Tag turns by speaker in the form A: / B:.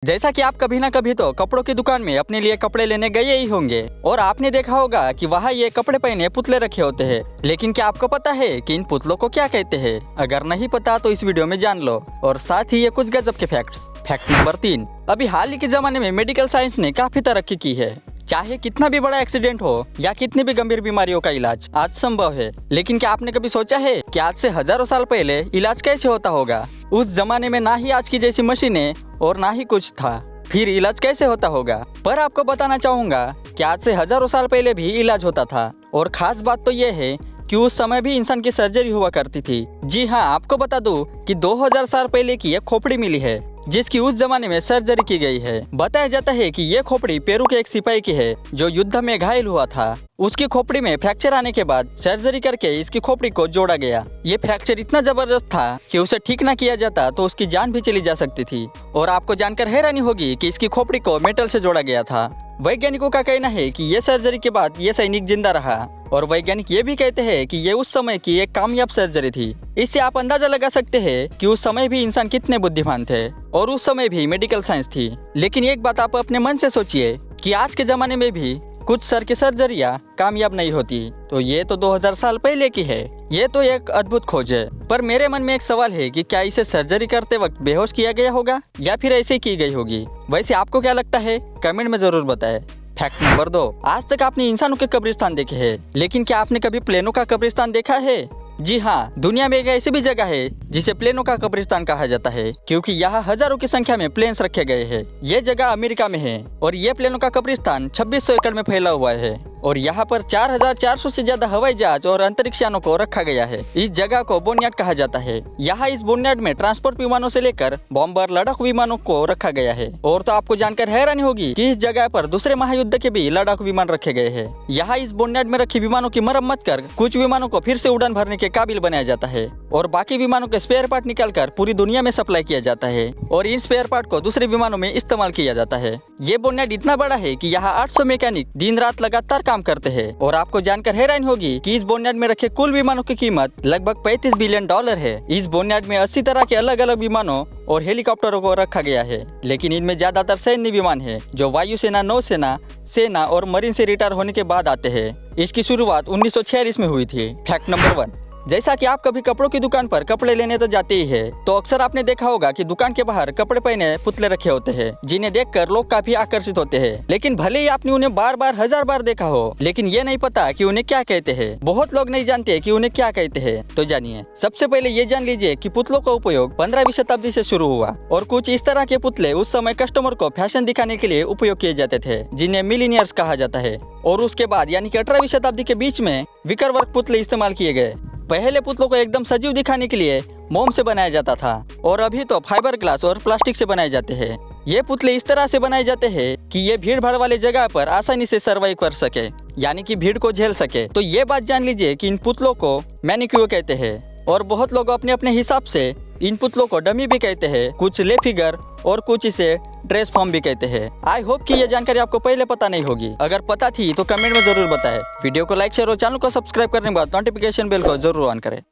A: जैसा कि आप कभी ना कभी तो कपड़ों की दुकान में अपने लिए कपड़े लेने गए ही होंगे और आपने देखा होगा कि वहाँ ये कपड़े पहने पुतले रखे होते हैं। लेकिन क्या आपको पता है कि इन पुतलों को क्या कहते हैं? अगर नहीं पता तो इस वीडियो में जान लो। और साथ ही ये कुछ गजब के फैक्ट्स। फैक्ट नंबर 3, अभी हाल ही के जमाने में मेडिकल साइंस ने काफी तरक्की की है। चाहे कितना भी बड़ा एक्सीडेंट हो या कितनी भी गंभीर बीमारियों का इलाज आज संभव है। लेकिन क्या आपने कभी सोचा है कि आज से हजारों साल पहले इलाज कैसे होता होगा? उस जमाने में ना ही आज की जैसी मशीनें और ना ही कुछ था, फिर इलाज कैसे होता होगा? पर आपको बताना चाहूंगा कि आज से हजारों साल पहले भी इलाज होता था। और खास बात तो ये है कि उस समय भी इंसान की सर्जरी हुआ करती थी। जी हाँ, आपको बता दूं कि 2000 साल पहले की एक खोपड़ी मिली है जिसकी उस जमाने में सर्जरी की गई है। बताया जाता है कि ये खोपड़ी पेरू के एक सिपाही की है जो युद्ध में घायल हुआ था। उसकी खोपड़ी में फ्रैक्चर आने के बाद सर्जरी करके इसकी खोपड़ी को जोड़ा गया। ये फ्रैक्चर इतना जबरदस्त था कि उसे ठीक ना किया जाता तो उसकी जान भी चली जा सकती थी। और आपको जानकर हैरानी होगी कि इसकी खोपड़ी को मेटल से जोड़ा गया था। वैज्ञानिकों का कहना है कि ये सर्जरी के बाद ये सैनिक जिंदा रहा। और वैज्ञानिक ये भी कहते हैं कि ये उस समय की एक कामयाब सर्जरी थी। इससे आप अंदाजा लगा सकते हैं कि उस समय भी इंसान कितने बुद्धिमान थे और उस समय भी मेडिकल साइंस थी। लेकिन एक बात आप अपने मन से सोचिए कि आज के जमाने में भी कुछ सर की सर्जरियां कामयाब नहीं होती, तो ये तो 2000 साल पहले की है। ये तो एक अद्भुत खोज है। पर मेरे मन में एक सवाल है कि क्या इसे सर्जरी करते वक्त बेहोश किया गया होगा या फिर ऐसे की गई होगी? वैसे आपको क्या लगता है? कमेंट में जरूर बताएं। फैक्ट नंबर 2, आज तक आपने इंसानों के कब्रिस्तान देखे हैं, लेकिन क्या आपने कभी प्लेनों का कब्रिस्तान देखा है? जी हाँ, दुनिया में एक ऐसी भी जगह है जिसे प्लेनों का कब्रिस्तान कहा जाता है, क्योंकि यहाँ हजारों की संख्या में प्लेन्स रखे गए हैं। ये जगह अमेरिका में है और ये प्लेनों का कब्रिस्तान 2600 एकड़ में फैला हुआ है। और यहाँ पर 4400 से ज्यादा हवाई जहाज और अंतरिक्ष यानों को रखा गया है। इस जगह को बोनयार्ड कहा जाता है। यहाँ इस बोनयार्ड में ट्रांसपोर्ट विमानों से लेकर बॉम्बर लड़ाकू विमानों को रखा गया है। और तो आपको जानकर हैरानी होगी कि इस जगह पर दूसरे महायुद्ध के भी लड़ाकू विमान रखे गए हैं। यहाँ इस बोनयार्ड में रखे विमानों की मरम्मत कर कुछ विमानों को फिर से उड़ान भरने के काबिल बनाया जाता है और बाकी विमानों के स्पेयर पार्ट निकालकर पूरी दुनिया में सप्लाई किया जाता है और इन स्पेयर पार्ट को दूसरे विमानों में इस्तेमाल किया जाता है। ये बोनयार्ड इतना बड़ा है कि यहाँ 800 मैकेनिक दिन रात लगातार काम करते हैं। और आपको जानकर हैरानी होगी कि इस बोनयार्ड में रखे कुल विमानों की कीमत लगभग $35 बिलियन है। इस बोनयार्ड में 80 तरह के अलग अलग विमानों और हेलीकॉप्टरों को रखा गया है, लेकिन इनमें ज्यादातर सैन्य विमान है जो वायुसेना, नौसेना, सेना और मरीन से रिटायर होने के बाद आते हैं। इसकी शुरुआत 1946 में हुई थी। फैक्ट नंबर 1, जैसा कि आप कभी कपड़ों की दुकान पर कपड़े लेने तो जाते ही है, तो अक्सर आपने देखा होगा कि दुकान के बाहर कपड़े पहने पुतले रखे होते हैं जिन्हें देखकर लोग काफी आकर्षित होते हैं। लेकिन भले ही आपने उन्हें बार बार, हजार बार देखा हो, लेकिन ये नहीं पता कि उन्हें क्या कहते हैं। बहुत लोग नहीं जानते कि उन्हें क्या कहते हैं, तो जानिए। सबसे पहले ये जान लीजिए कि पुतलों का उपयोग 15वीं शताब्दी से शुरू हुआ और कुछ इस तरह के पुतले उस समय कस्टमर को फैशन दिखाने के लिए उपयोग किए जाते थे, जिन्हें मिलीनियर्स कहा जाता है। और उसके बाद यानी कि 18वीं शताब्दी के बीच में विकर वर्क पुतले इस्तेमाल किए गए। पहले पुतलों को एकदम सजीव दिखाने के लिए मोम से बनाया जाता था और अभी तो फाइबर ग्लास और प्लास्टिक से बनाए जाते हैं। ये पुतले इस तरह से बनाए जाते हैं कि ये भीड़ भाड़ वाले जगह पर आसानी से सर्वाइव कर सके, यानी कि भीड़ को झेल सके। तो ये बात जान लीजिए कि इन पुतलों को मैनिक्योर कहते हैं और बहुत लोग अपने अपने हिसाब से इन पुतलों को डमी भी कहते हैं, कुछ ले फिगर और कुछ इसे ड्रेस फॉर्म भी कहते हैं। आई होप कि ये जानकारी आपको पहले पता नहीं होगी। अगर पता थी तो कमेंट में जरूर बताएं। वीडियो को लाइक, शेयर और चैनल को सब्सक्राइब करने के बाद नोटिफिकेशन बेल को जरूर ऑन करें।